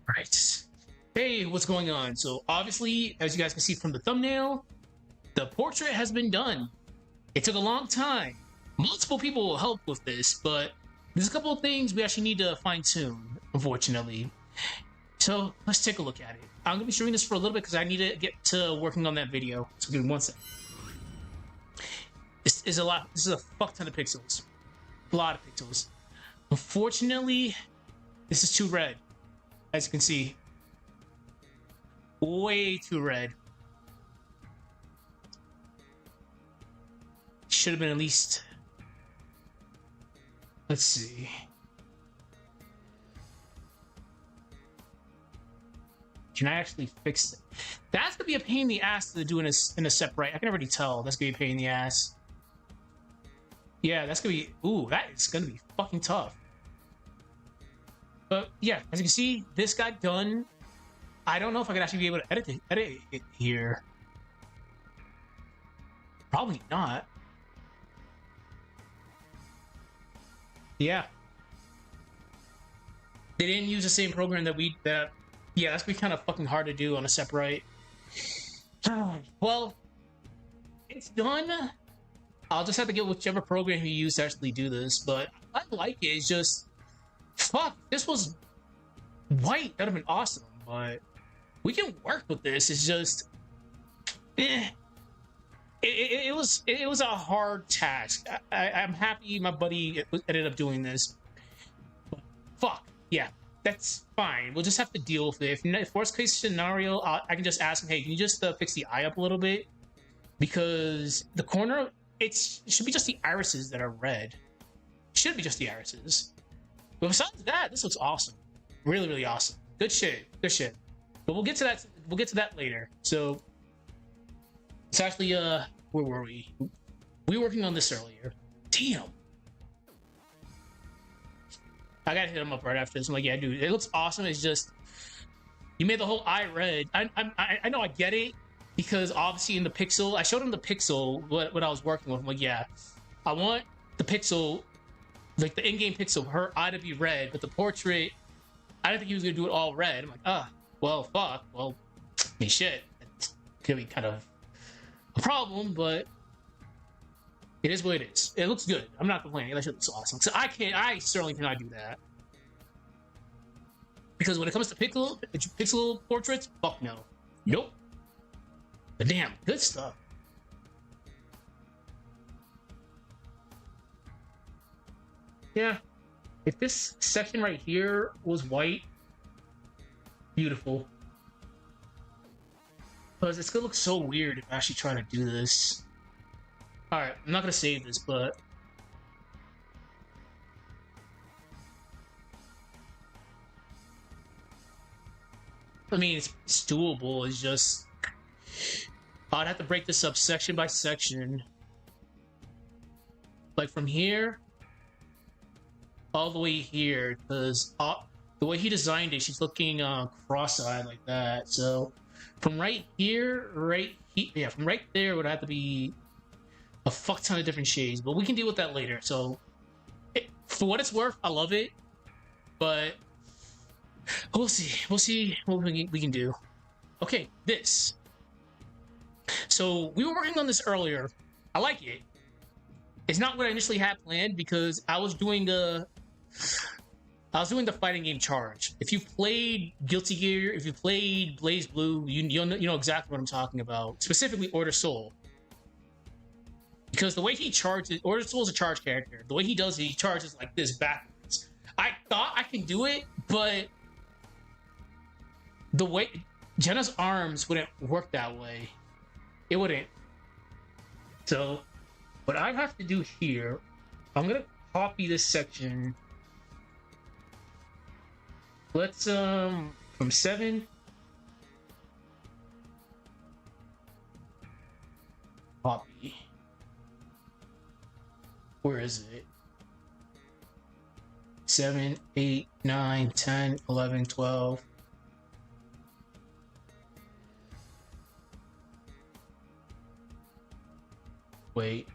Right. Hey, what's going on? So obviously, as you guys can see from the thumbnail, the portrait has been done. It took a long time. Multiple people will help with this, but there's a couple of things we actually need to fine tune, unfortunately. So let's take a look at it. I'm gonna be showing this for a little bit because I need to get to working on that video. So give me 1 second. This is a lot. This is a fuck ton of pixels. A lot of pixels. Unfortunately, this is too red. As you can see, way too red. Should have been at least. Let's see. Can I actually fix it? That's gonna be a pain in the ass to do in a Sprite. I can already tell that's gonna be a pain in the ass. Yeah, that's gonna be. Ooh, that is gonna be fucking tough. But yeah, as you can see, this got done. I don't know if I could actually be able to edit it here. Probably not. Yeah. They didn't use the same program that yeah, that's gonna be kind of fucking hard to do on a Sprite. Well, it's done. I'll just have to get whichever program you use to actually do this, but I like it. It's just fuck, this was white, that'd have been awesome, but we can work with this. It's just it was a hard task. I'm happy my buddy ended up doing this, but fuck yeah, that's fine. We'll just have to deal with it. If worst case scenario, I can just ask him, hey, can you just fix the eye up a little bit, because the corner, it should be just the irises that are red. It should be just the irises. But besides that, this looks awesome. Really, really awesome. Good shit. Good shit. But we'll get to that. We'll get to that later. So it's actually where were we? We were working on this earlier. Damn. I gotta hit him up right after this. I'm like, yeah, dude, it looks awesome. It's just you made the whole eye red. I know I get it, because obviously in the pixel, I showed him the pixel what I was working with. I'm like, yeah, I want the pixel, like the in-game pixel, her eye to be red, but the portrait, I didn't think he was gonna do it all red. I'm like, well, fuck. Well, I mean, shit. It's gonna be kind of a problem, but it is what it is. It looks good. I'm not complaining. That shit looks awesome. So I certainly cannot do that. Because when it comes to pixel portraits, fuck no. Nope. But damn, good stuff. Yeah. If this section right here was white, beautiful. Because it's gonna look so weird if I actually try to do this. Alright, I'm not gonna save this, but I mean, it's doable. It's just I'd have to break this up section by section. Like from here all the way here, because the way he designed it, she's looking cross-eyed like that. So from right here, yeah, from right there would have to be a fuck ton of different shades, but we can deal with that later. So for what it's worth, I love it, but we'll see what we can do. Okay, this. So we were working on this earlier. I like it. It's not what I initially had planned, because I was doing the fighting game Charge. If you played Guilty Gear, if you played Blaze Blue, you know exactly what I'm talking about. Specifically, Order Soul. Because the way he charges, Order Soul is a charge character. The way he does it, he charges like this backwards. I thought I can do it, but the way Jenna's arms wouldn't work that way. It wouldn't. So what I have to do here, I'm gonna copy this section. Let's from 7. Copy. Where is it? 7, 8, 9, 10, 11, 12. Wait.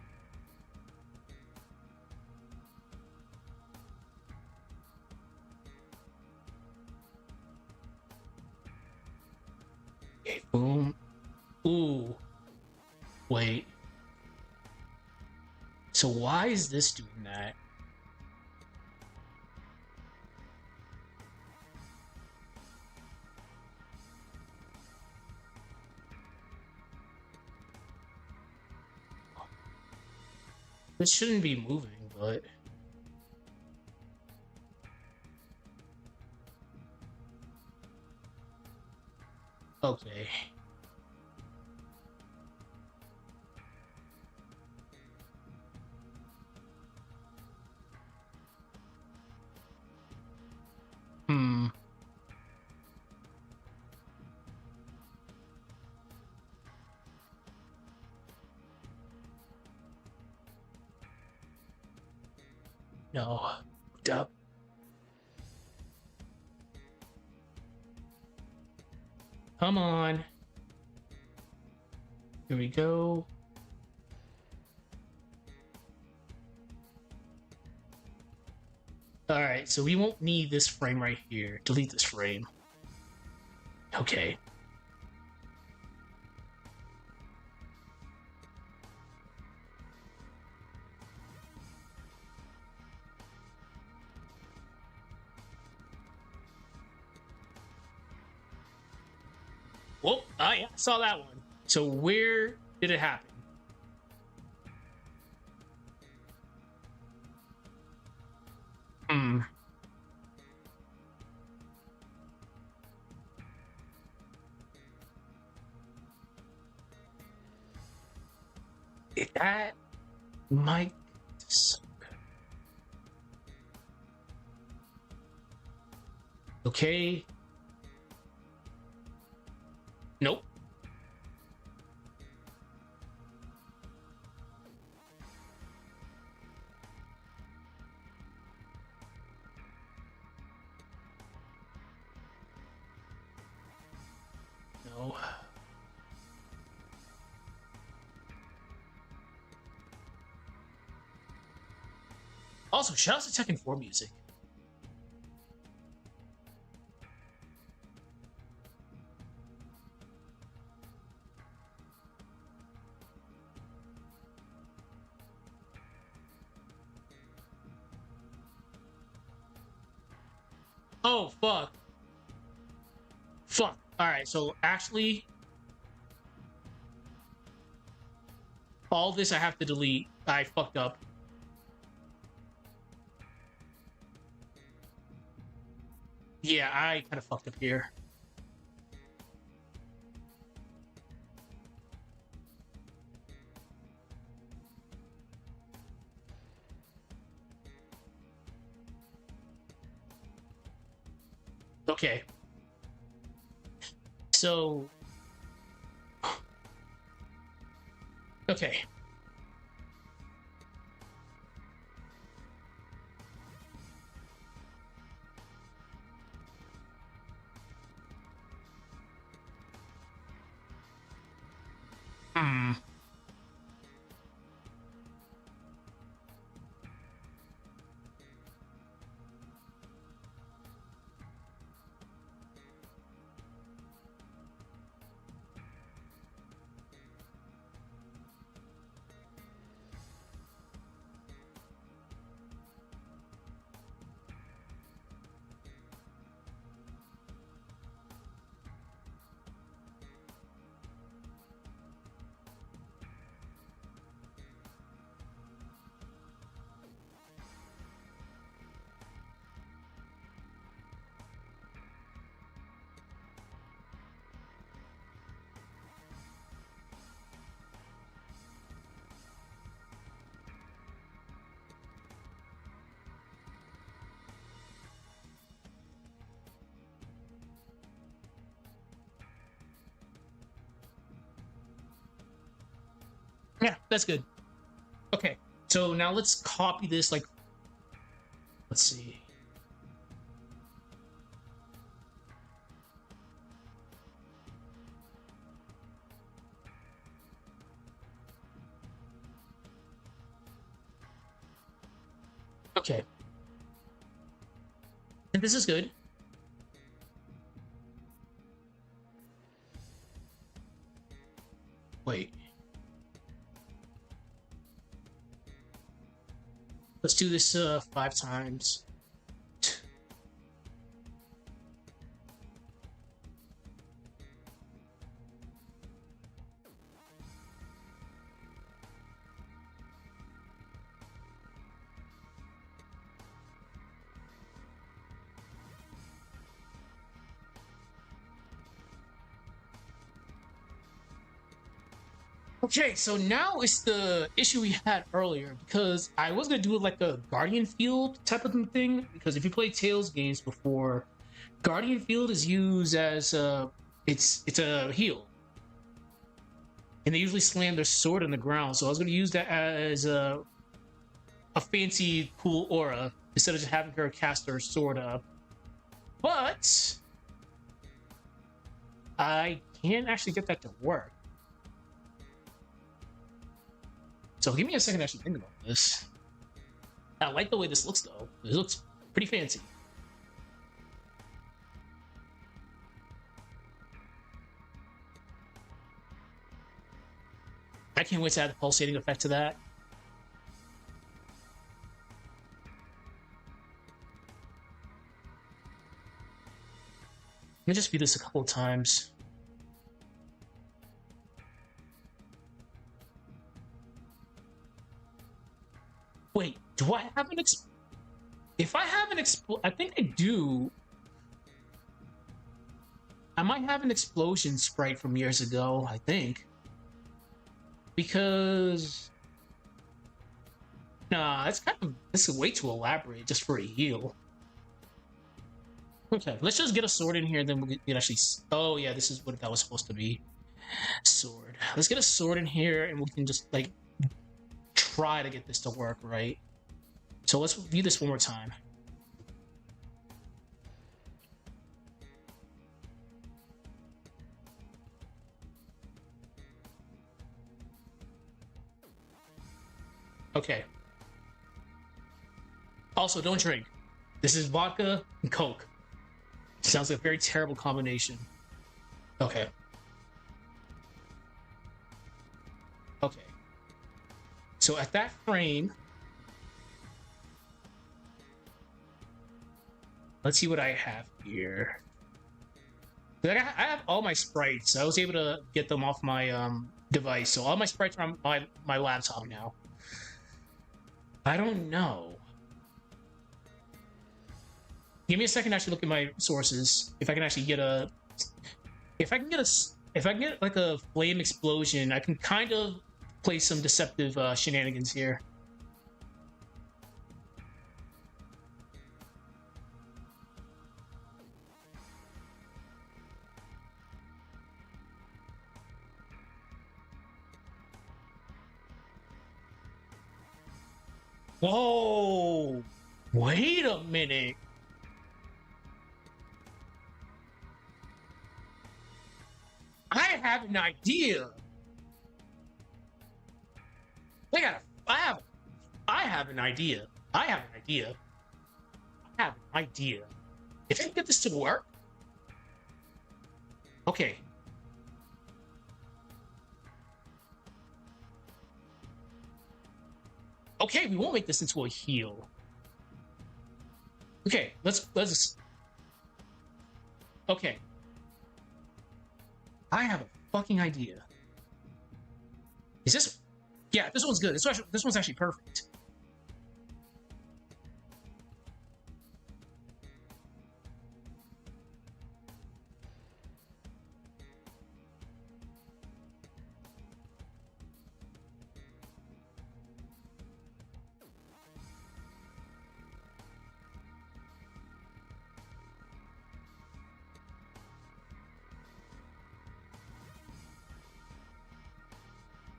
Okay, boom. Ooh. Wait. So why is this doing that? This shouldn't be moving, but... Okay. Hmm. No. Up. Come on. Here we go. All right, so we won't need this frame right here. Delete this frame. Okay. Whoa, oh yeah, I saw that one. So where did it happen? Hmm. That might suck. Okay. Nope. No. Also, shout out to Tekken 4 music. Oh, fuck. Fuck. Alright, so actually, all this I have to delete. I fucked up. Yeah, I kind of fucked up here. Okay. So... Okay. Hmm. Yeah, that's good. Okay. So now let's copy this, like... Let's see. Okay. And this is good. Wait. Let's do this 5 times. Okay, so now it's the issue we had earlier, because I was gonna do it like a Guardian Field type of thing, because if you play Tales games before, Guardian Field is used as it's a heal. And they usually slam their sword on the ground, so I was gonna use that as a fancy, cool aura, instead of just having her cast her sword up. But I can't actually get that to work. So give me a second to actually think about this. I like the way this looks, though. It looks pretty fancy. I can't wait to add the pulsating effect to that. Let me just view this a couple of times. Wait, do I have an if I have an I think I do. I might have an explosion sprite from years ago, I think. Because nah, this is way too elaborate just for a heal. Okay, let's just get a sword in here, then we can actually. Oh yeah, this is what that was supposed to be. Sword. Let's get a sword in here, and we can just like try to get this to work, right? So let's view this one more time. Okay. Also, don't drink. This is vodka and Coke. Sounds like a very terrible combination. Okay. Okay. So at that frame, let's see what I have here. I have all my sprites. I was able to get them off my device, so all my sprites are on my laptop now. I don't know. Give me a second to actually look at my sources. If I can actually get a, if I can get like a flame explosion, I can kind of play some deceptive shenanigans here. Whoa! Wait a minute. I have an idea. I have an idea. I have an idea. I have an idea. If I can get this to work. Okay. Okay, we won't make this into a heal. Okay, let's. Okay. I have a fucking idea. Is this? Yeah, this one's good. This one's actually perfect.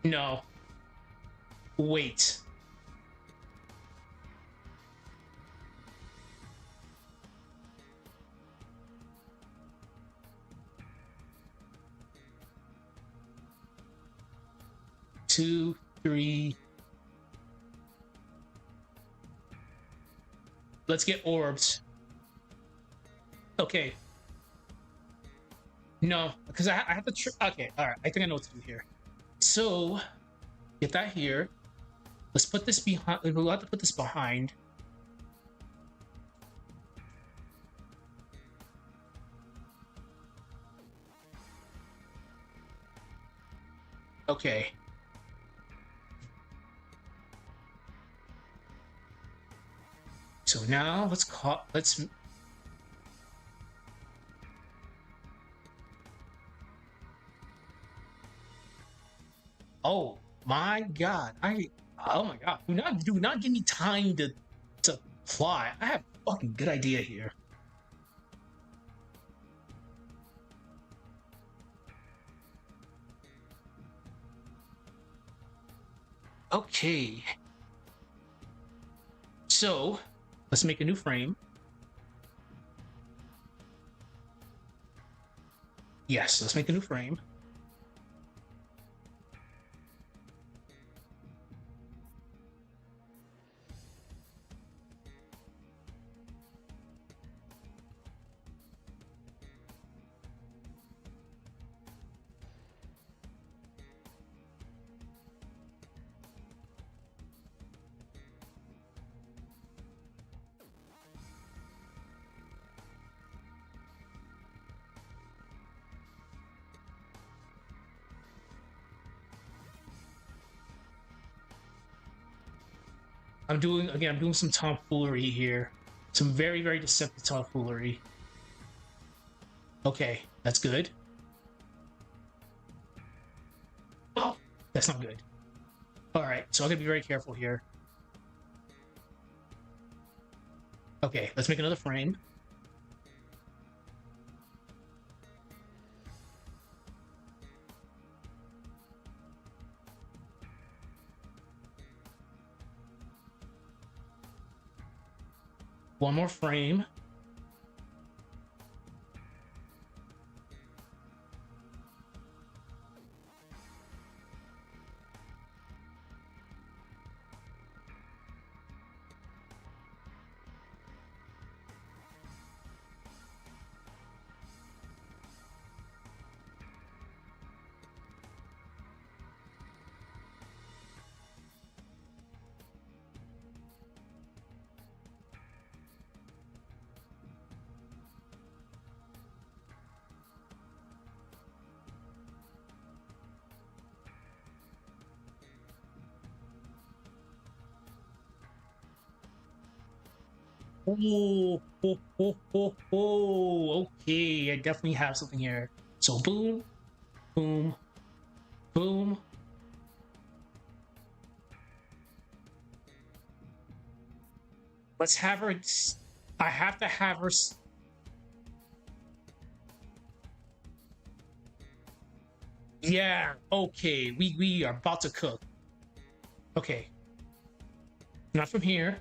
No. Wait. Two, three. Let's get orbs. Okay. No, because I have to. Okay, all right. I think I know what to do here. So get that here. Let's put this behind. We'll have to put this behind. Okay. So now let's oh my god. Oh my god. Do not give me time to fly. I have a fucking good idea here. Okay. So let's make a new frame. Yes, let's make a new frame. I'm doing some tomfoolery here. Some very, very deceptive tomfoolery. Okay, that's good. Oh, that's not good. Alright, so I'm gonna be very careful here. Okay, let's make another frame. One more frame. Oh, oh, oh, oh, oh. Okay, I definitely have something here. So boom, boom, boom. Let's have her. I have to have her. Yeah. Okay. We are about to cook. Okay. Not from here.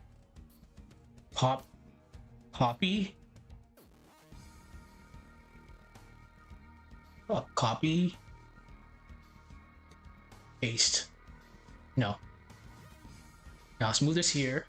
Copy. Oh, copy. Paste. No. Now let's move this here.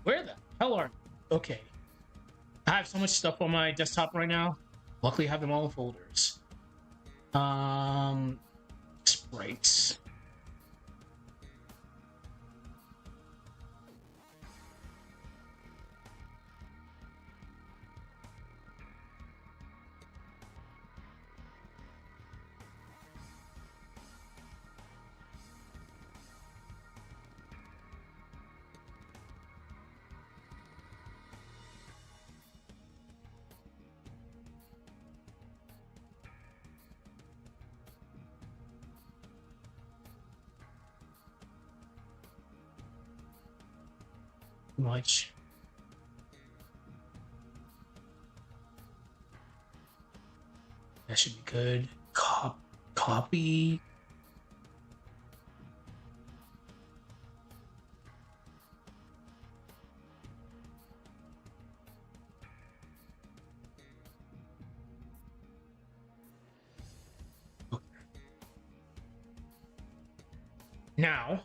Where the hell are... Okay. I have so much stuff on my desktop right now. Luckily, I have them all in folders. Sprites. Much. That should be good. Copy. Now,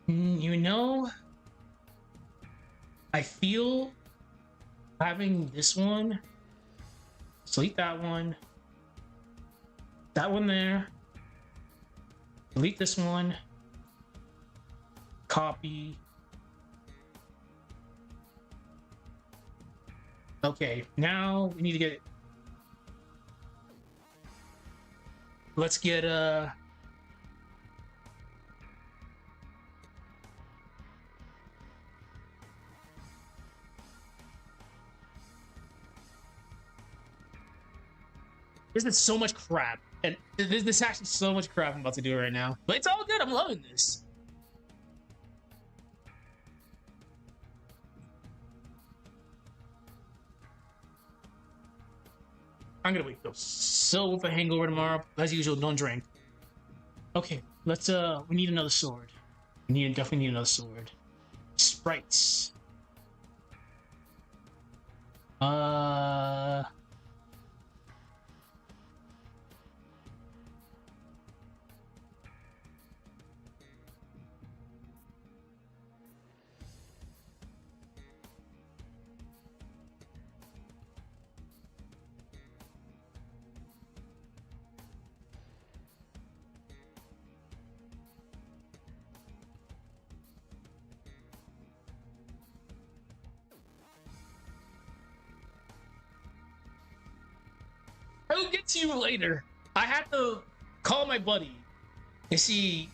you know, I feel having this one, delete that one there, delete this one, copy. Okay, now we need to get, let's get this is so much crap, and this actually so much crap I'm about to do right now, but it's all good. I'm loving this. I'm gonna wait though. So with a hangover tomorrow, as usual, don't drink. Okay, let's we need another sword. Definitely need another sword. Sprites. I will get to you later. I had to call my buddy and see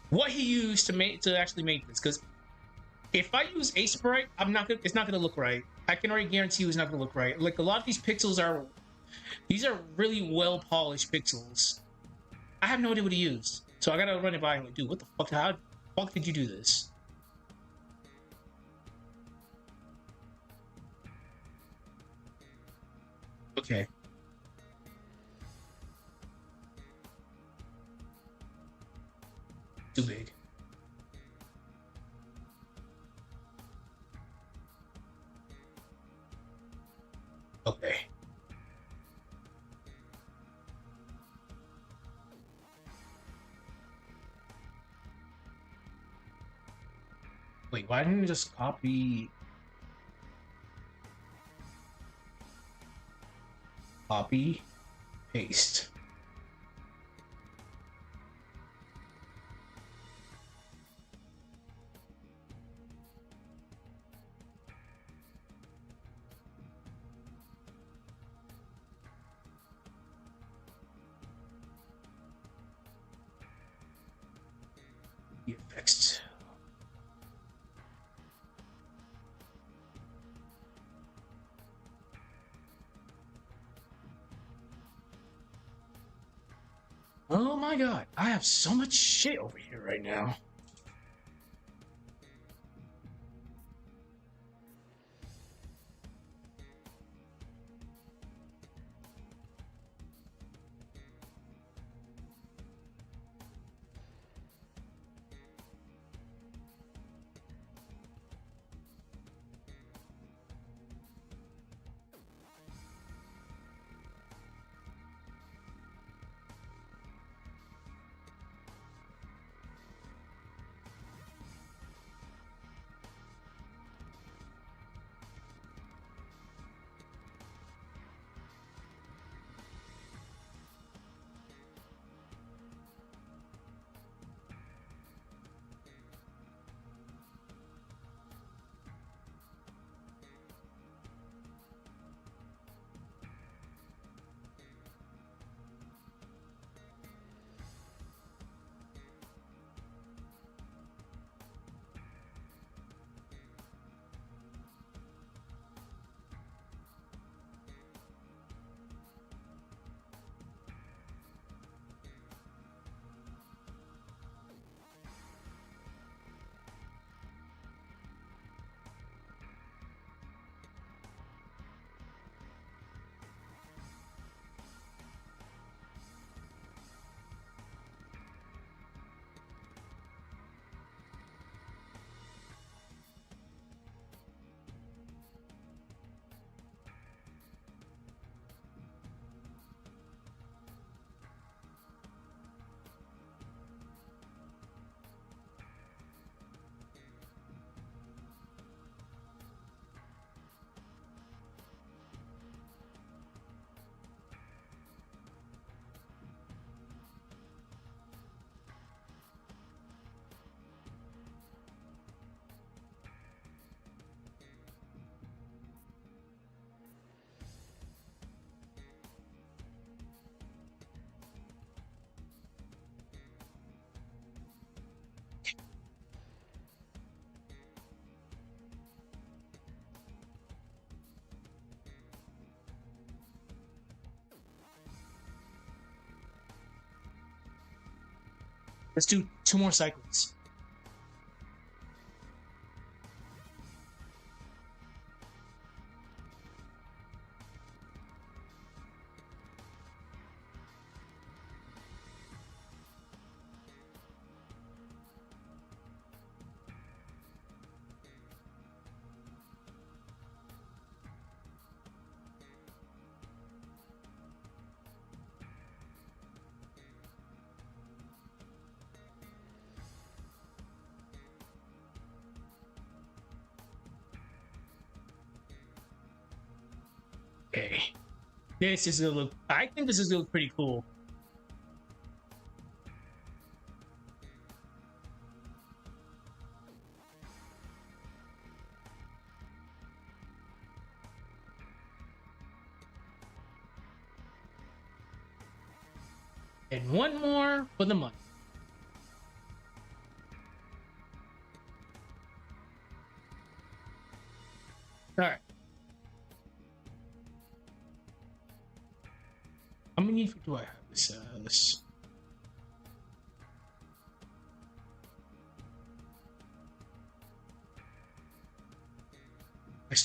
what he used to actually make this, because if I use a sprite, it's not gonna look right. I can already guarantee you it's not gonna look right. Like, a lot of these pixels are, these are really well polished pixels. I have no idea what to use, so I gotta run it by him. Like, dude, what the fuck? How the fuck did you do this? Okay. Too big. Okay. Wait, why didn't you just copy? Copy, paste. Effects. Oh my god, I have so much shit over here right now. Let's do 2 more cycles. Okay. This is gonna look, I think this is gonna look pretty cool. And 1 more for the money. All right. How many do I have this as?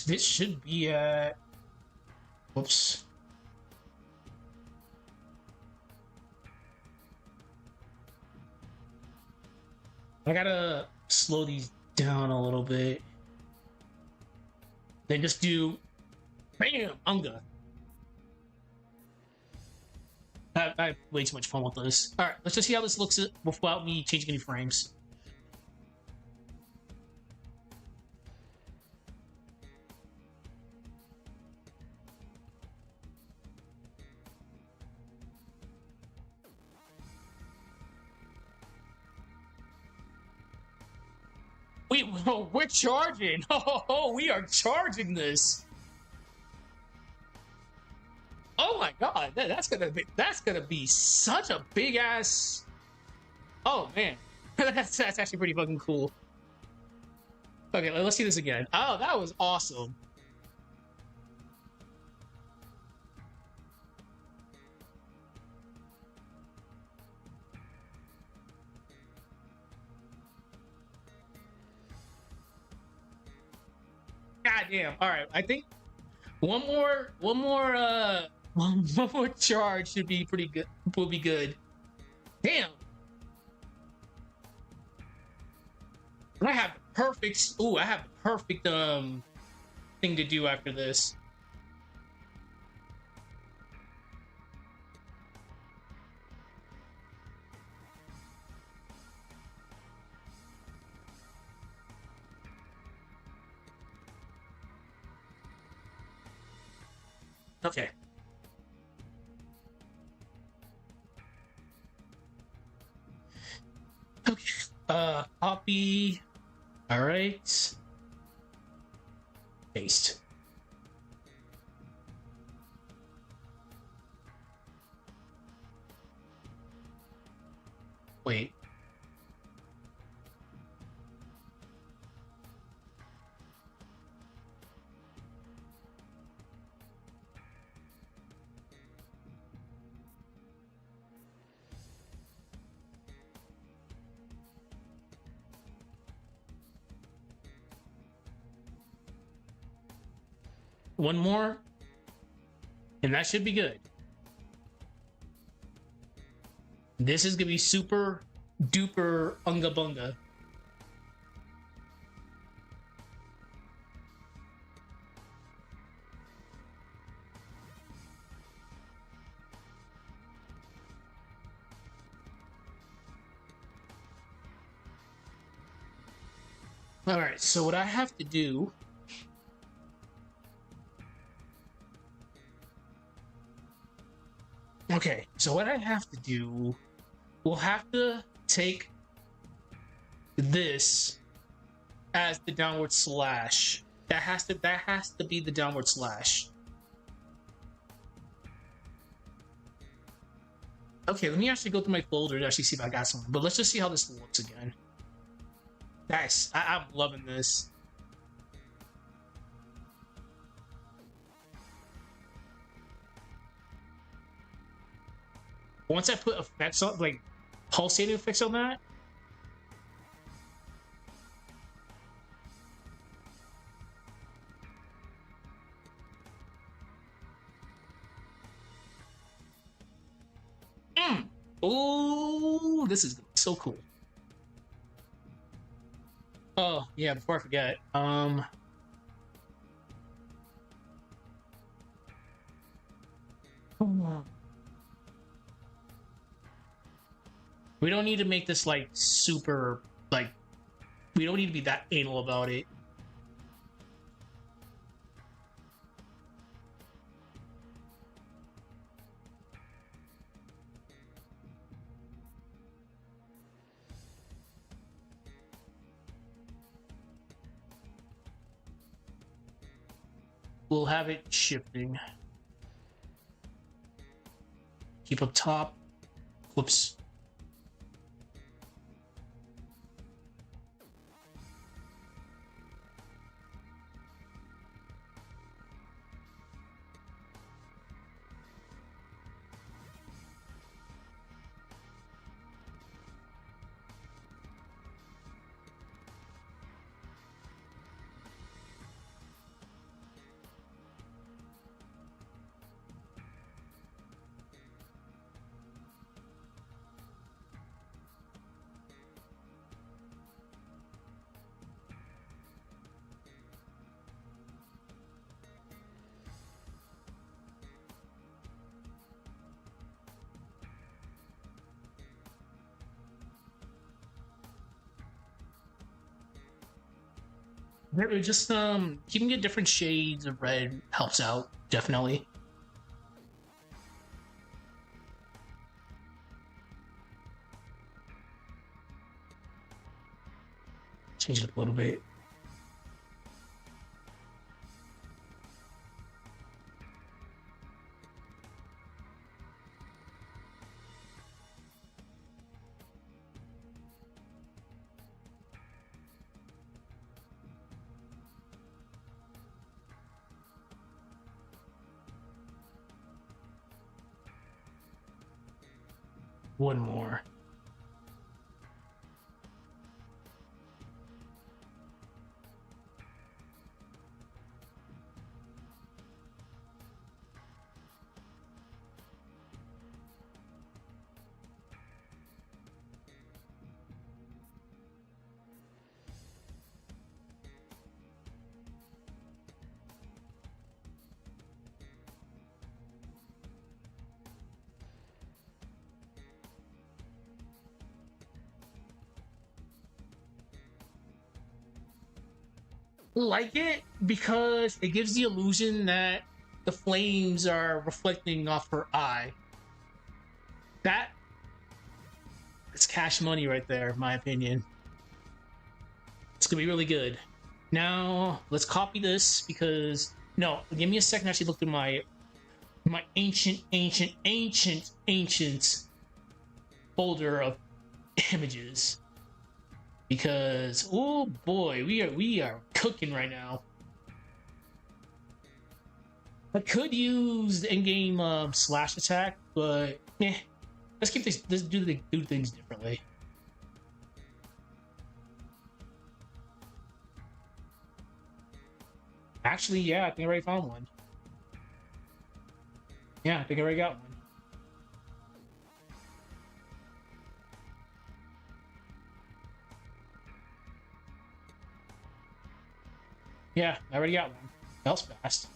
This should be at. Whoops. I gotta slow these down a little bit. Then just do. Bam! Unga. I have way too much fun with this. Alright, let's just see how this looks without me changing any frames. We're charging! Oh, we are charging this! Oh my god, that's gonna be such a big ass. Oh man, that's actually pretty fucking cool. Okay, let's see this again. Oh, that was awesome. God damn. All right, I think one more charge should be pretty good. Will be good. Damn. I have the perfect. Ooh, I have the perfect thing to do after this. Okay. Okay. Copy. All right. Paste. Wait. One more, and that should be good. This is gonna be super duper unga bunga. All right, so what I have to do. Okay, so what I have to do, we'll have to take this as the downward slash. That has to be the downward slash. Okay, let me actually go through my folder to actually see if I got something. But let's just see how this looks again. Nice. I'm loving this. Once I put effects on, like pulsating effects on that. Oh, this is so cool. Oh yeah, before I forget, we don't need to make this like super like we don't need to be that anal about it. We'll have it shifting. Keep up top. Whoops. Just keeping it different shades of red helps out, definitely. Change it up a little bit. One more. Like it because it gives the illusion that the flames are reflecting off her eye. That is cash money right there, in my opinion. It's gonna be really good. Now let's copy this because no, give me a second to actually look through my ancient folder of images. Because oh boy, we are cooking right now. I could use the in-game slash attack, but let's keep this. Let's do things differently. Actually, yeah, I think I already found one. Yeah, I think I already got one. Yeah, I already got one. That was fast.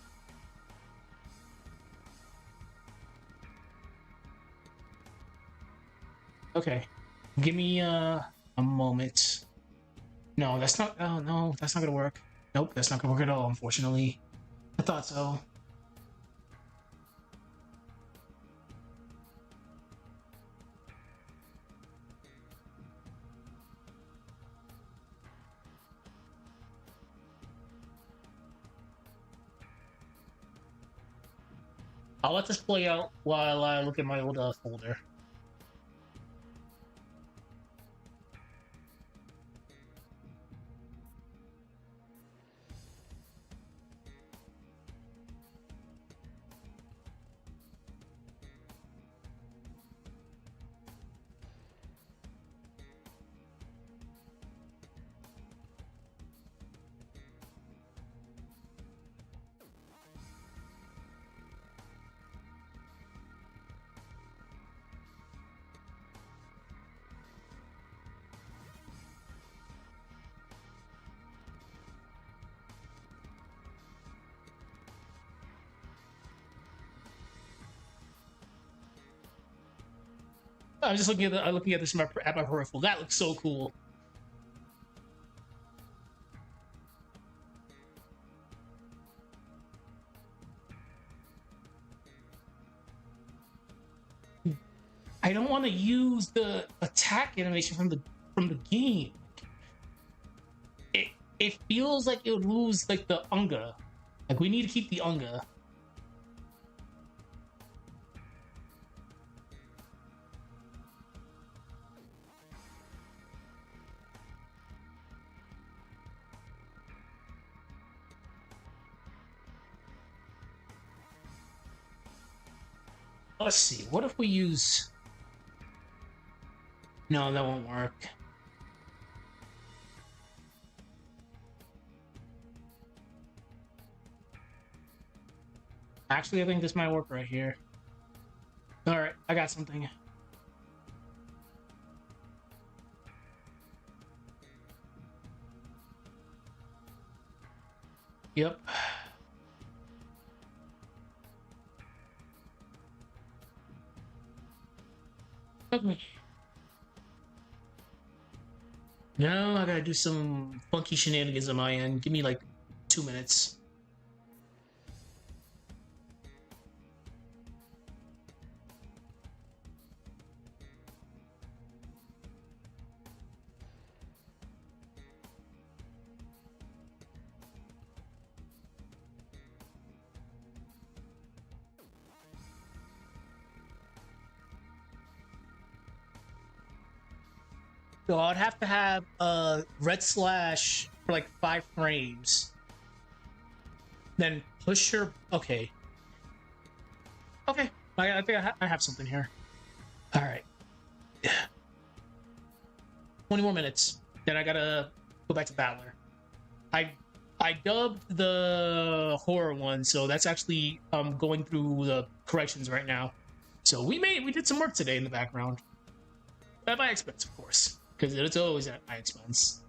Okay, give me a moment. No, that's not. Oh no, that's not gonna work. Nope, that's not gonna work at all. Unfortunately, I thought so. I'll let this play out while I look at my old folder. I'm just looking at this at my peripheral. That looks so cool. I don't want to use the attack animation from the game. It feels like it would lose like the unga. Like we need to keep the unga. Let's see. What if we use? No, that won't work. Actually, I think this might work right here. All right, I got something. Yep. Okay. No, I gotta do some funky shenanigans on my end. Give me like 2 minutes. So I'd have to have a red slash for like 5 frames. Then push your. Okay. Okay. I think I have something here. All right. 20 more minutes. Then I gotta go back to Battler. I dubbed the horror one, so that's actually going through the corrections right now. So we did some work today in the background. At my expense, of course, because it's always at my expense.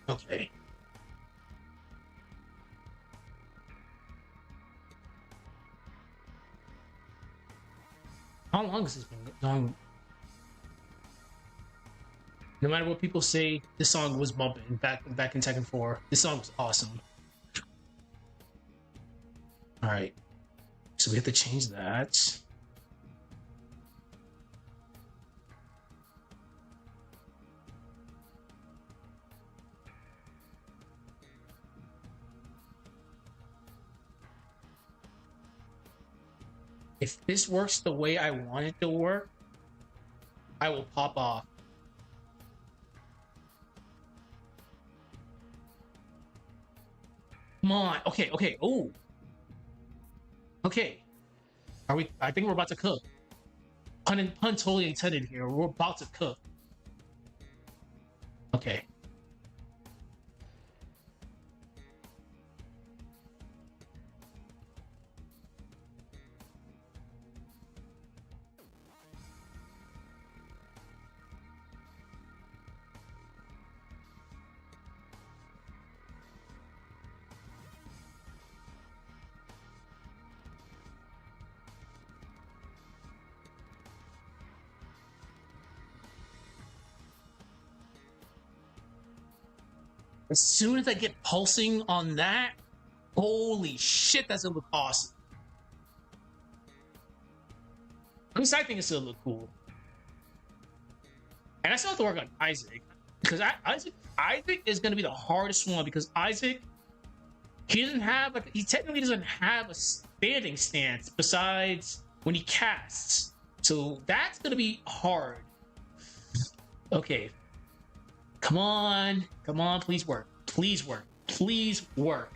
Okay. How long has this been going? No matter what people say, this song was bumping back in Tekken 4. This song was awesome. All right, so we have to change that. If this works the way I want it to work, I will pop off. Come on. Okay, okay. Oh. Okay. Are we? I think we're about to cook. Pun totally intended here. We're about to cook. Okay. As soon as I get pulsing on that, holy shit, that's gonna look awesome. Because I think it's gonna look cool. And I still have to work on Isaac. Because Isaac is gonna be the hardest one because Isaac, he technically doesn't have a standing stance besides when he casts. So that's gonna be hard. Okay. Come on, please work. Please work. Please work.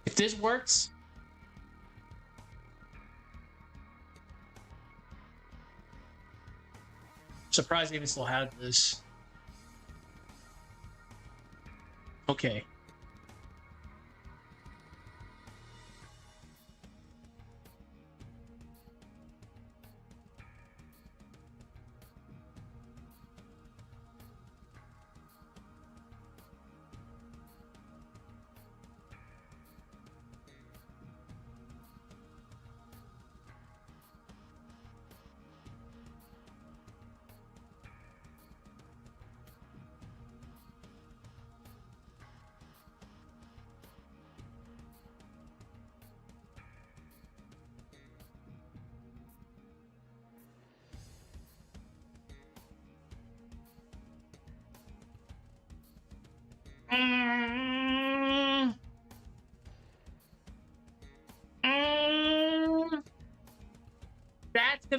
If this works, I'm surprised they even still have this. Okay.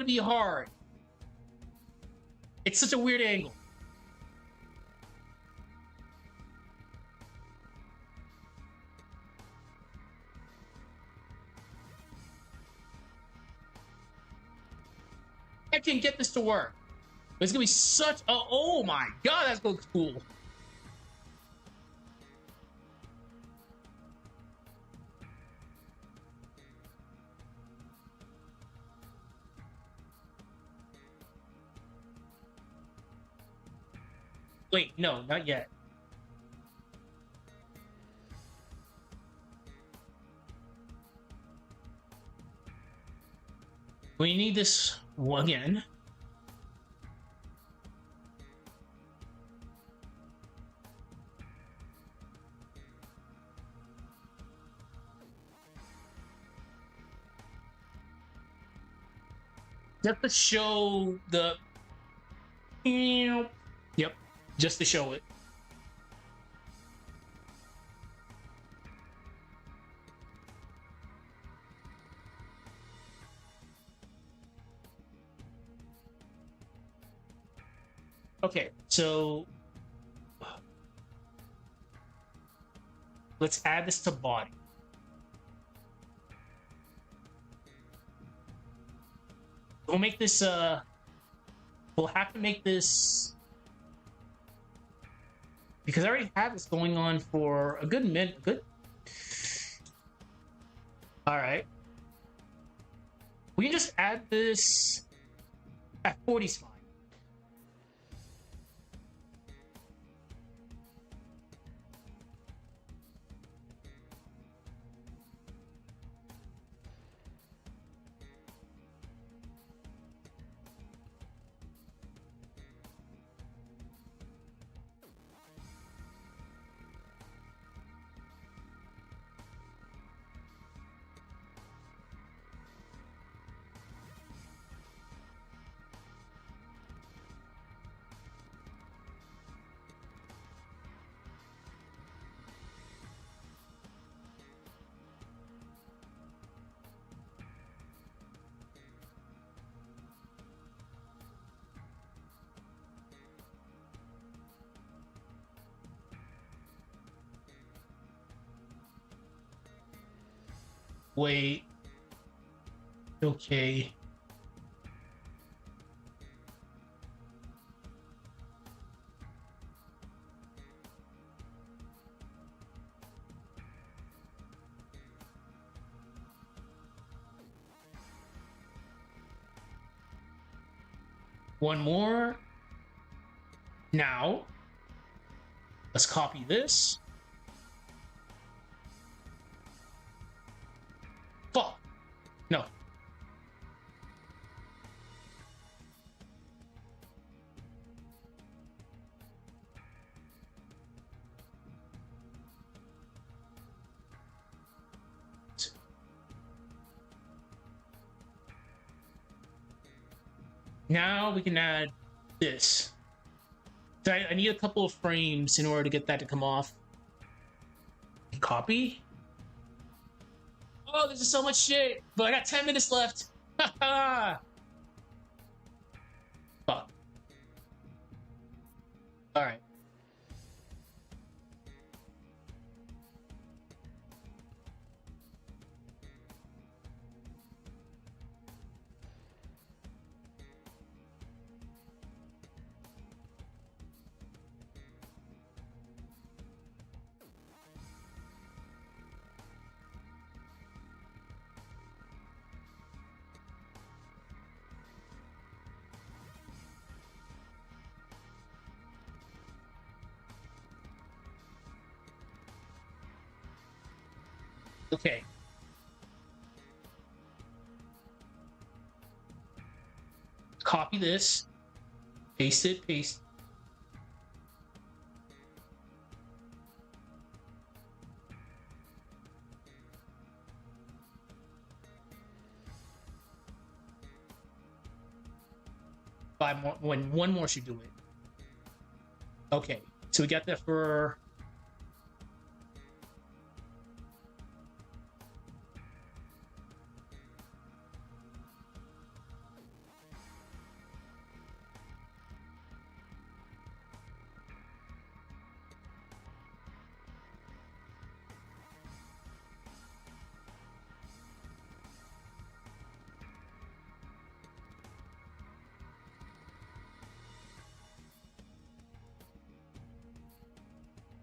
be hard. It's such a weird angle. I can get this to work. But it's gonna be such a, oh my god, that looks cool. Wait, no, not yet. We need this one again. Just to show the... Yep, just to show it. Okay, so let's add this to body. We'll make this, we'll have to make this, because I already have this going on for a good minute, all right. We can just add this at 40 is fine. Wait. Okay. One more. Now, let's copy this. Fuck. No. Now we can add this. So I need a couple of frames in order to get that to come off. Copy. Oh, this is so much shit. But I got 10 minutes left. Fuck. Alright. Okay. Copy this. Paste it, paste. Five more, one more should do it. Okay, so we got that for...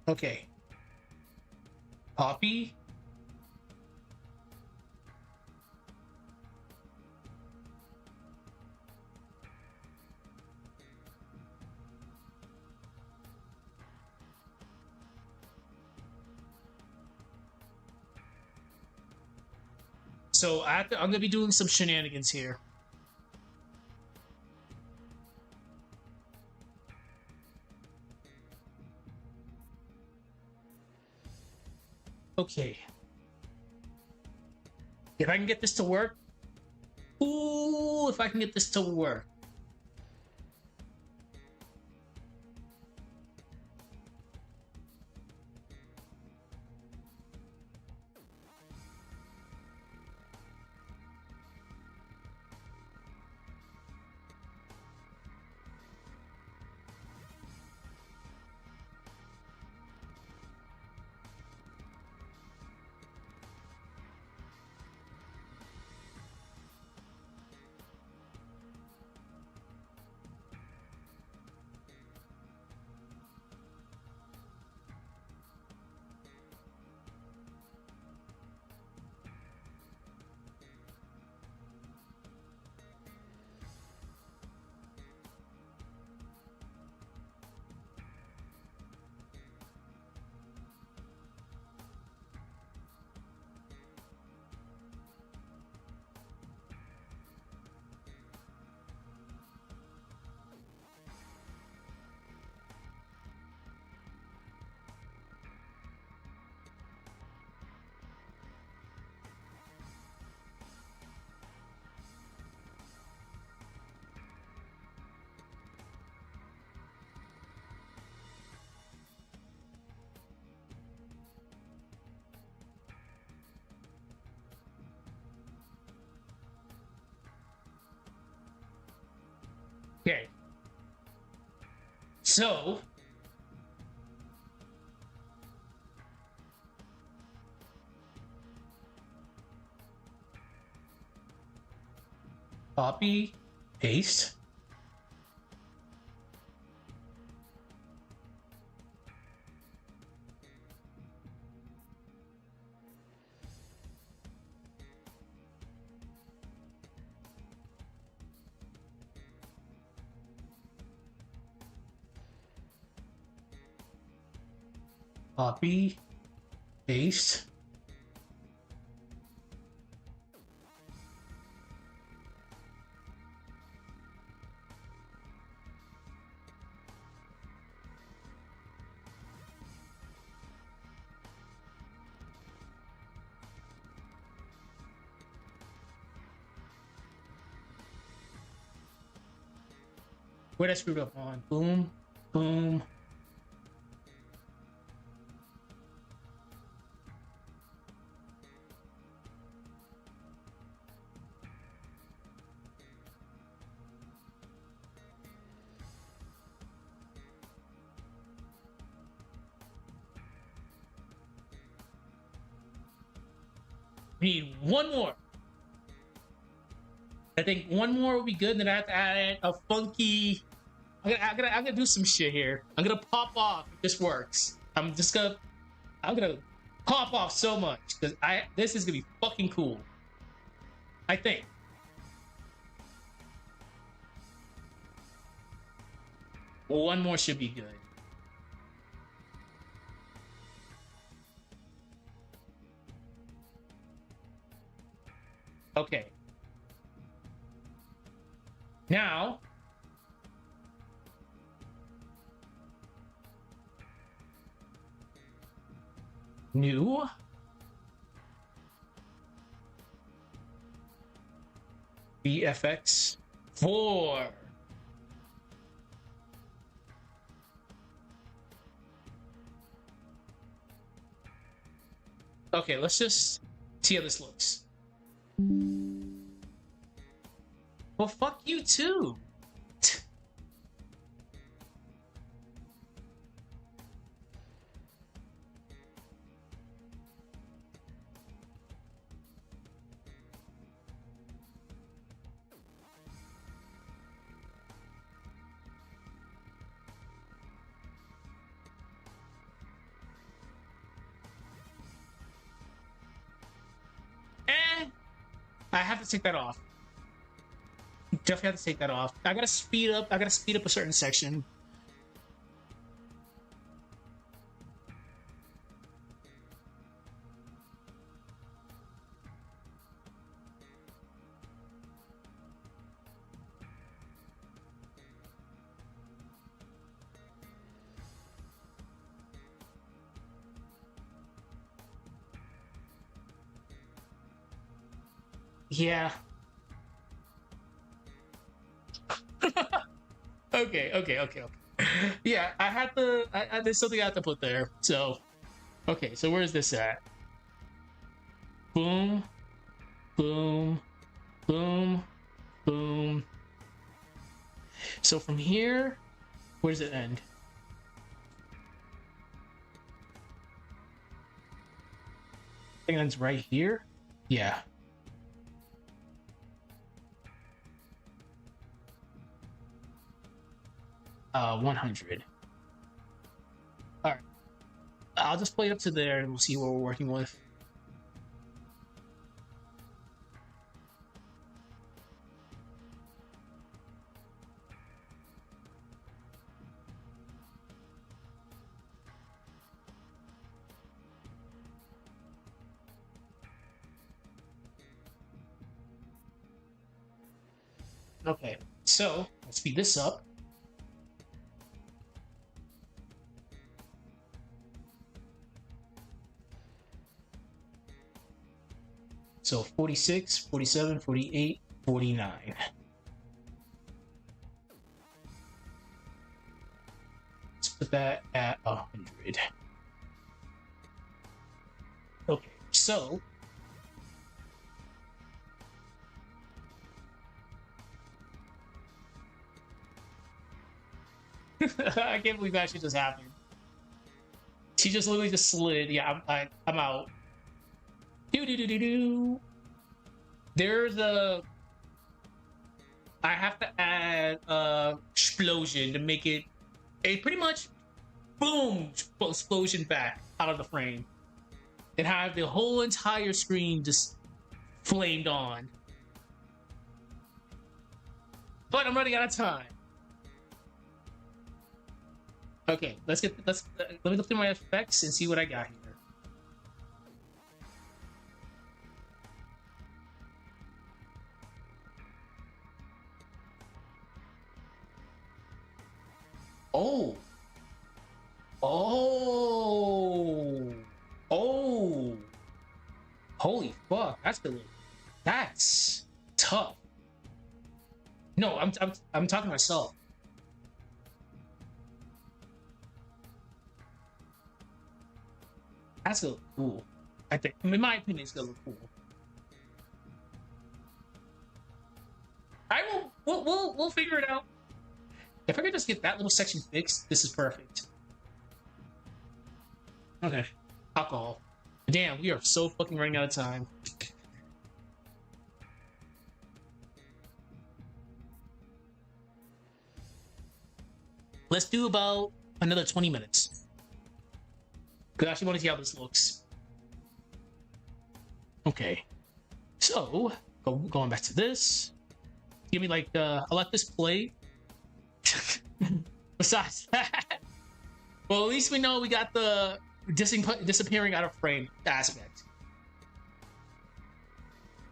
Okay. Copy. So I'm gonna be doing some shenanigans here. Okay. If I can get this to work. Ooh, if I can get this to work. Okay. So copy, paste. Copy, paste. Where did I screw up on? Boom, boom. We need one more. I think one more would be good. And then I have to add a funky. I'm gonna do some shit here. I'm gonna pop off if this works. I'm gonna pop off so much because this is gonna be fucking cool. I think. One more should be good. Okay. Now, new VFX 4. Okay, let's just see how this looks. Well, fuck you too. I have to take that off. Definitely have to take that off. I gotta speed up. I gotta speed up a certain section. Yeah. Okay. Yeah, I had to. There's something I have to put there. So, okay. So where's this at? Boom, boom, boom, boom. So from here, where does it end? I think it ends right here. Yeah. 100. All right. I'll just play it up to there and we'll see what we're working with. Okay, so let's speed this up. So 46, 47, 48, 49. Let's put that at 100. Okay, so I can't believe that actually just happened. She just literally just slid. Yeah, I'm out. Do. There's a. I have to add explosion to make it a pretty much boom explosion back out of the frame and have the whole entire screen just flamed on. But I'm running out of time. Okay, let me look through my effects and see what I got here. Oh. Holy fuck, that's tough. No, I'm talking to myself. That's gonna look cool. I think, in my opinion, it's gonna look cool. We'll figure it out. If I could just get that little section fixed, this is perfect. Okay, alcohol. Damn, we are so fucking running out of time. Let's do about another 20 minutes. Because I actually want to see how this looks. Okay. So, going back to this. Give me like, I'll let this play. Besides that, well, at least we know we got the disappearing out of frame aspect.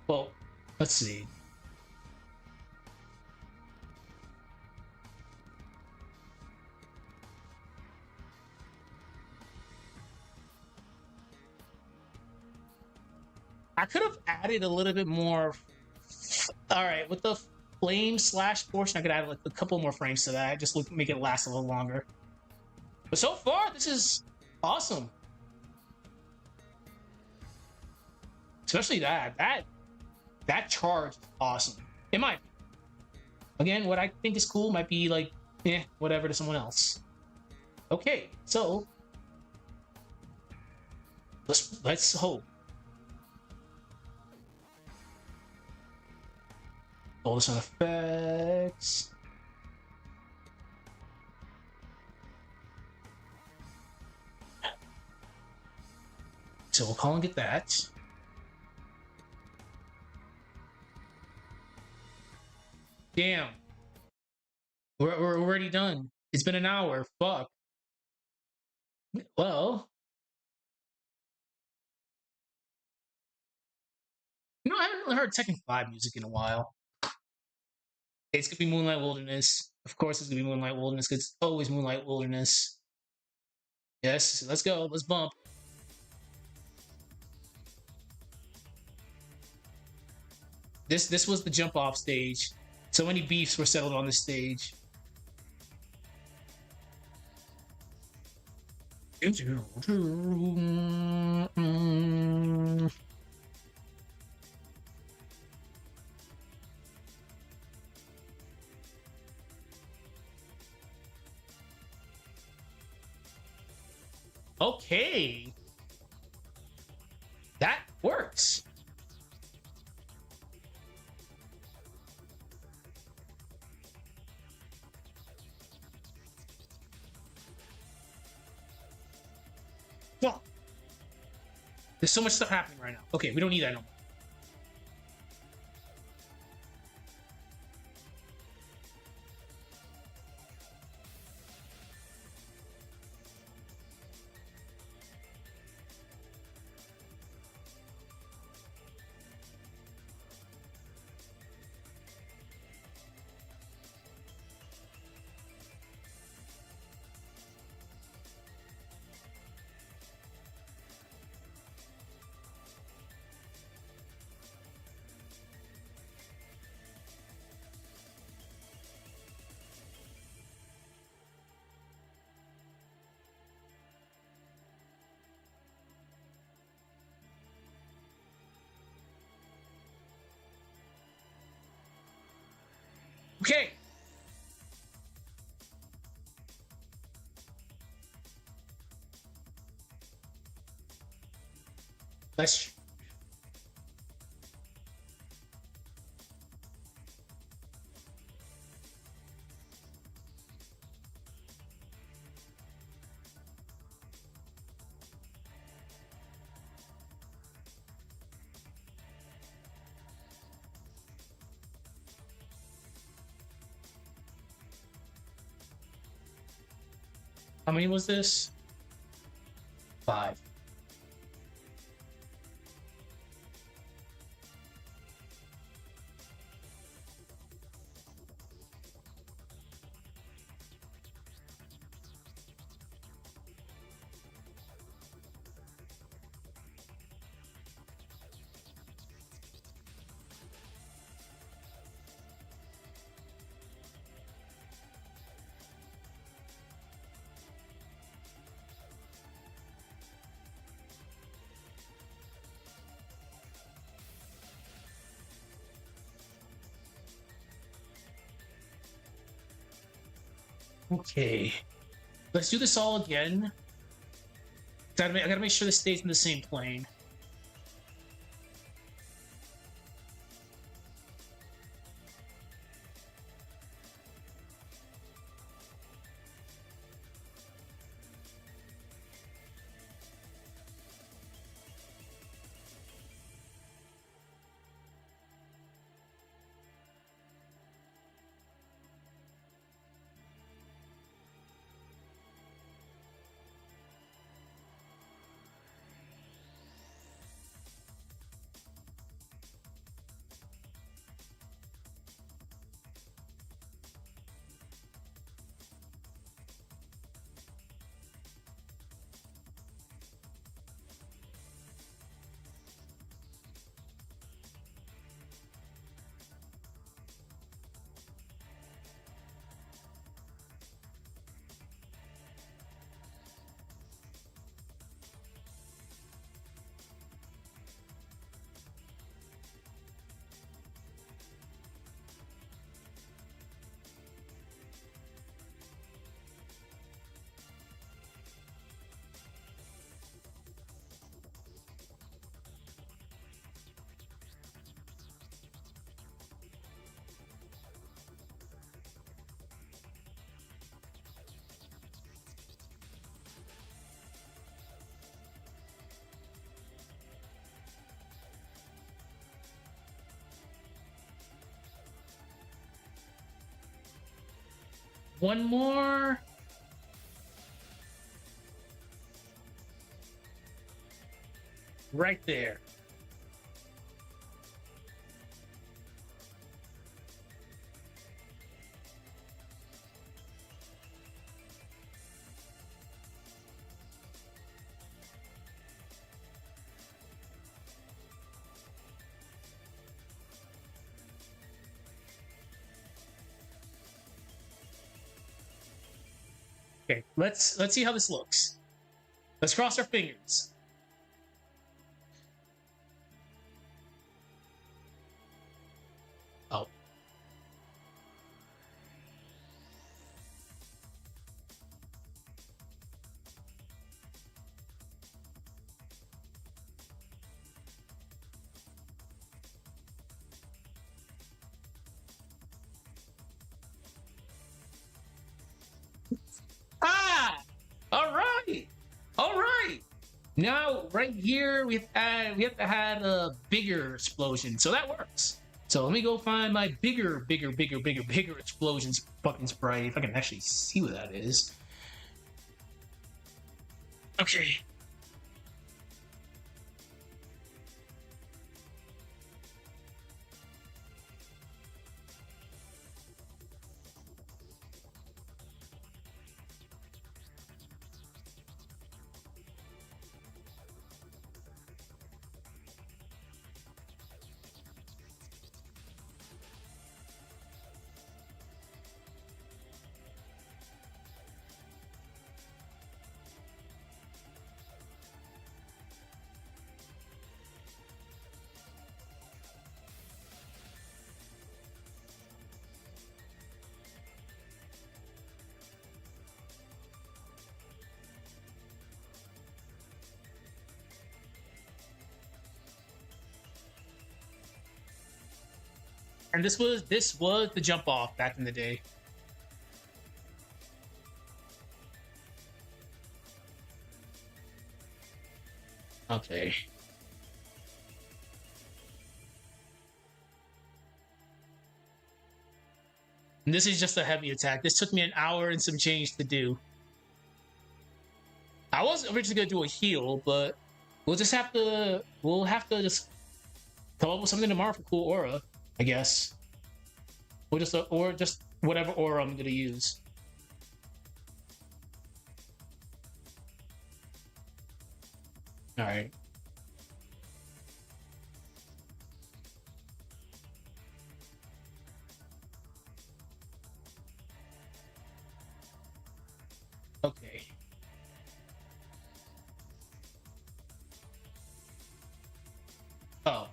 Well, let's see. I could have added a little bit more. All right, with the flame slash portion, I could add like a couple more frames to that. Just make it last a little longer. But so far, this is awesome. Especially that charge is awesome. It might be. Again, what I think is cool might be like, whatever to someone else. Okay, so let's hope. All this on effects. So we'll call and get that. Damn. We're already done. It's been an hour. Fuck. Well, I haven't really heard Tekken 5 music in a while. It's gonna be Moonlight Wilderness. Of course, it's gonna be Moonlight Wilderness because it's always Moonlight Wilderness. Yes, let's go. Let's bump. This was the jump off stage. So many beefs were settled on this stage. Okay. That works. Well, there's so much stuff happening right now. Okay, we don't need that no more. Okay. Let's. How many was this? 5. Okay. Let's do this all again. I gotta make sure this stays in the same plane. one more. Right there. Okay, let's see how this looks. Let's cross our fingers. Oh. Ah! All right. All right. Now, right here, we have to add a bigger explosion, so that works. So let me go find my bigger explosions fucking sprite, if I can actually see what that is. Okay. And this was the jump off back in the day. Okay. And this is just a heavy attack. This took me an hour and some change to do. I was originally gonna do a heal, but we'll have to just come up with something tomorrow for cool aura, I guess. Or just whatever aura I'm gonna use. All right. Okay. Oh.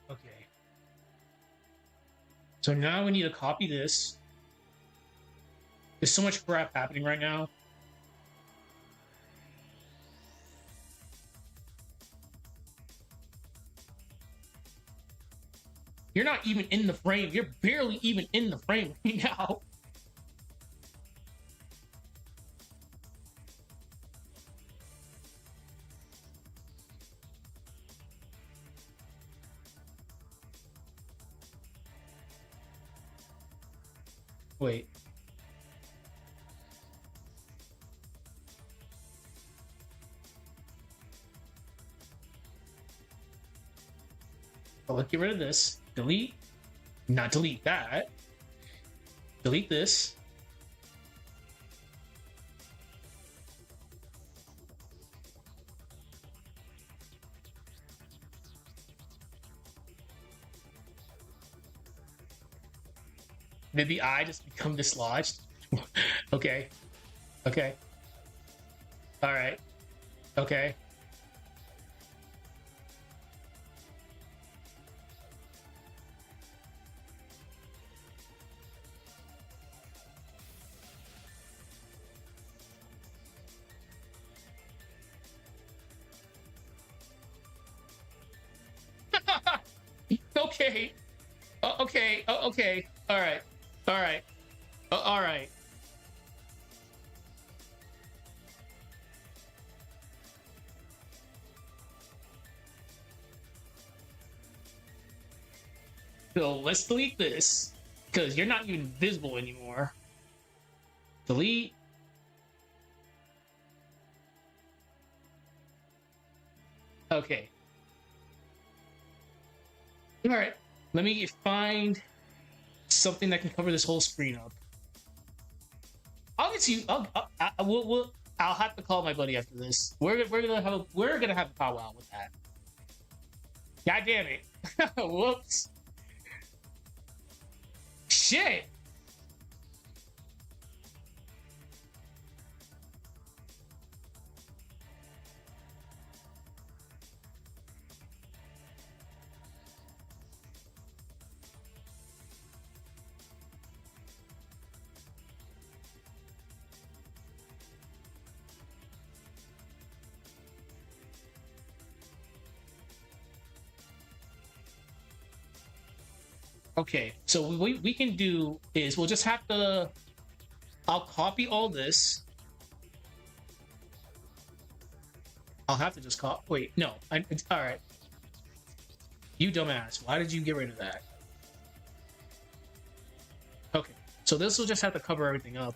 Okay. So now we need to copy this. There's so much crap happening right now. You're not even in the frame. You're barely even in the frame right now. Wait. let's get rid of this. Delete. Not delete that. Delete this. Did the eye just become dislodged? Okay. Okay. All right. Okay. Okay. Okay. Okay. All right. All right. All right. So let's delete this because you're not even visible anymore. Delete. Okay. All right. Let me find something that can cover this whole screen up. I'll get you. I'll have to call my buddy after this. We're gonna have a powwow with that. God damn it! Whoops. Shit. Okay, so what we can do is we'll just have to. I'll copy all this. I'll have to just copy. Wait, no. All right. You dumbass. Why did you get rid of that? Okay, so this will just have to cover everything up,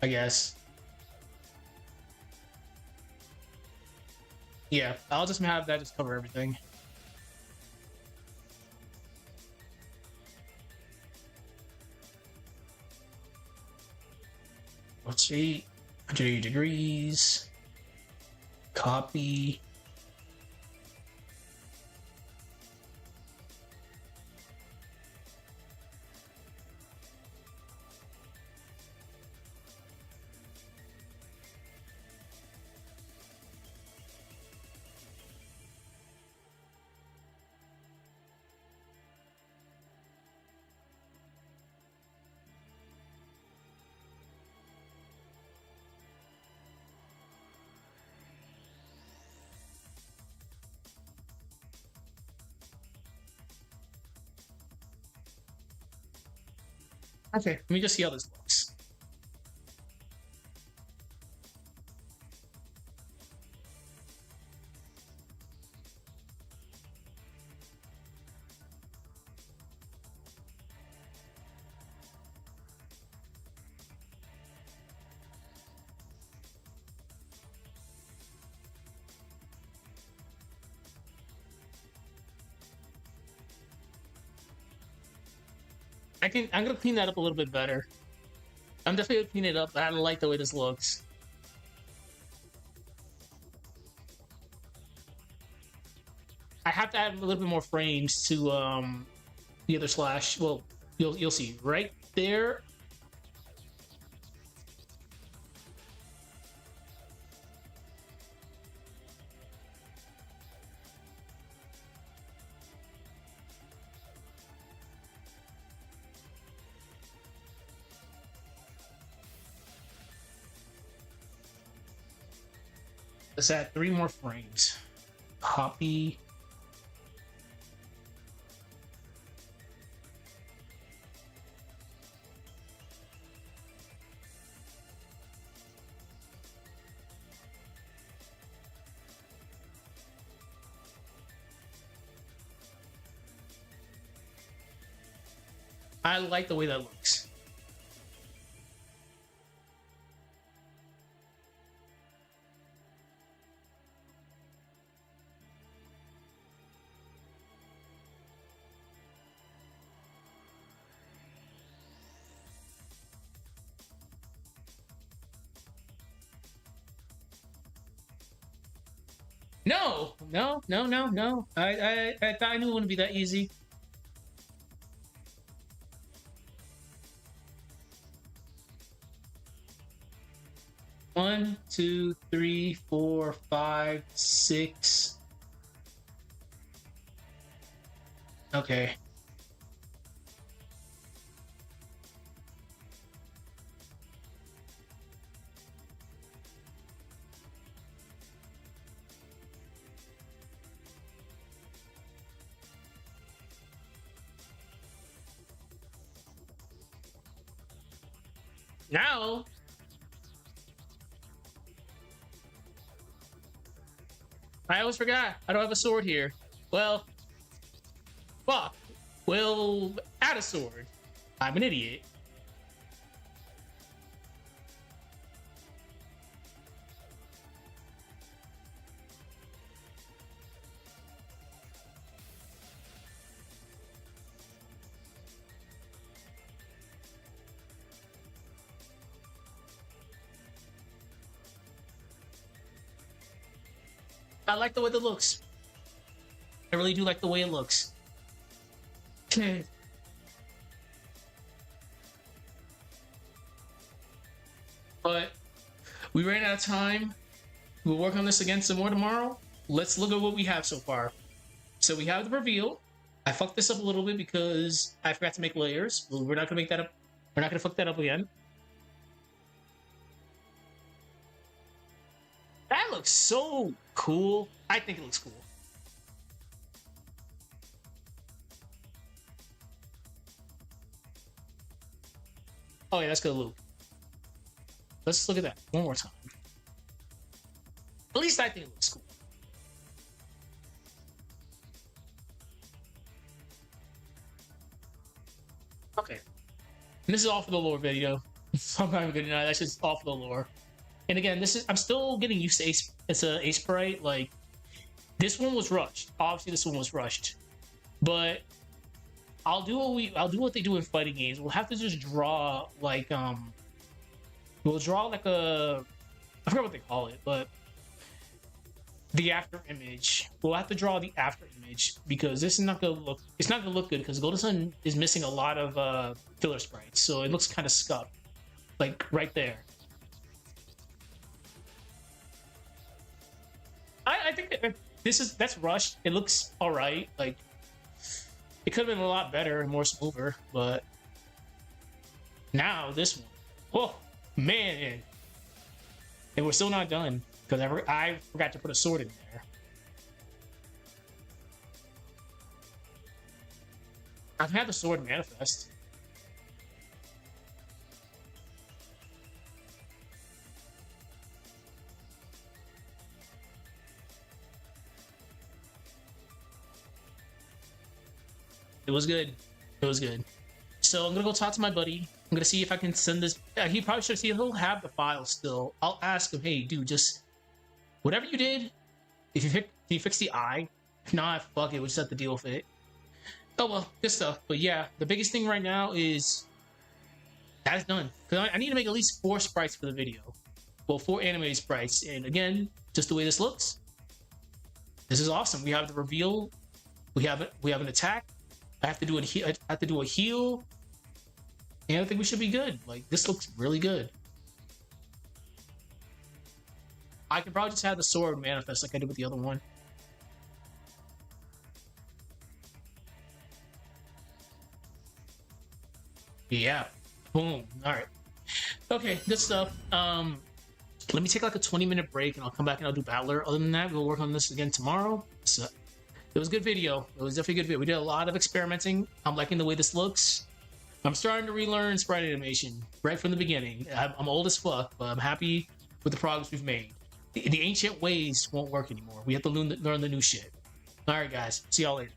I guess. Yeah, I'll just have that just cover everything. Let's see. 180 degrees. Copy. Okay, let me just see how this looks. I'm gonna clean that up a little bit better. I'm definitely gonna clean it up. I don't like the way this looks. I have to add a little bit more frames to the other slash. Well, you'll see right there. Let's add 3 more frames. Copy. I like the way that looks. No, no, no, no, no. I thought I knew it wouldn't be that easy. One, two, three, four, five, six. Okay. Now, I always forgot. I don't have a sword here. Well, fuck. We'll add a sword. I'm an idiot. I like the way that looks. I really do like the way it looks. Okay. But we ran out of time. We'll work on this again some more tomorrow. Let's look at what we have so far. So we have the reveal. I fucked this up a little bit because I forgot to make layers. We're not gonna make that up. We're not gonna fuck that up again. That looks so cool. I think it looks cool. Oh yeah, that's good loop. Let's look at that one more time. At least I think it looks cool. Okay. And this is all for the lore video. I'm not even gonna deny that's just all for the lore. And again, this is I'm still getting used to it's a Sprite. Like this one was rushed. Obviously, this one was rushed. But I'll do what they do in fighting games. We'll have to just draw like we'll draw like I forgot what they call it, but the after image. We'll have to draw the after image because this is not gonna look it's not gonna look good because Golden Sun is missing a lot of filler sprites, so it looks kind of scuffed. Like right there. I think that's rushed. It looks alright. Like it could have been a lot better and more smoother, but now this one. Oh man. And we're still not done because I forgot to put a sword in there. I can have the sword manifest. It was good. It was good. So I'm gonna go talk to my buddy. I'm gonna see if I can send this. He probably should see. He'll have the file still. I'll ask him. Hey, dude, just whatever you did. If you can you fix the eye? If not, fuck it. We'll just have to deal with it. Oh well, good stuff. But yeah, the biggest thing right now is that's done. Because I need to make at least 4 sprites for the video. Well, 4 animated sprites. And again, just the way this looks, this is awesome. We have the reveal. We have an attack. I have to do a heal. And I think we should be good. Like this looks really good. I could probably just have the sword manifest like I did with the other one. Yeah. Boom. All right. Okay, good stuff. Let me take like a 20-minute break and I'll come back and I'll do Battler. Other than that, we'll work on this again tomorrow. So it was a good video. It was definitely a good video. We did a lot of experimenting. I'm liking the way this looks. I'm starting to relearn sprite animation right from the beginning. I'm old as fuck, but I'm happy with the progress we've made. The ancient ways won't work anymore. We have to learn the new shit. All right, guys. See y'all later.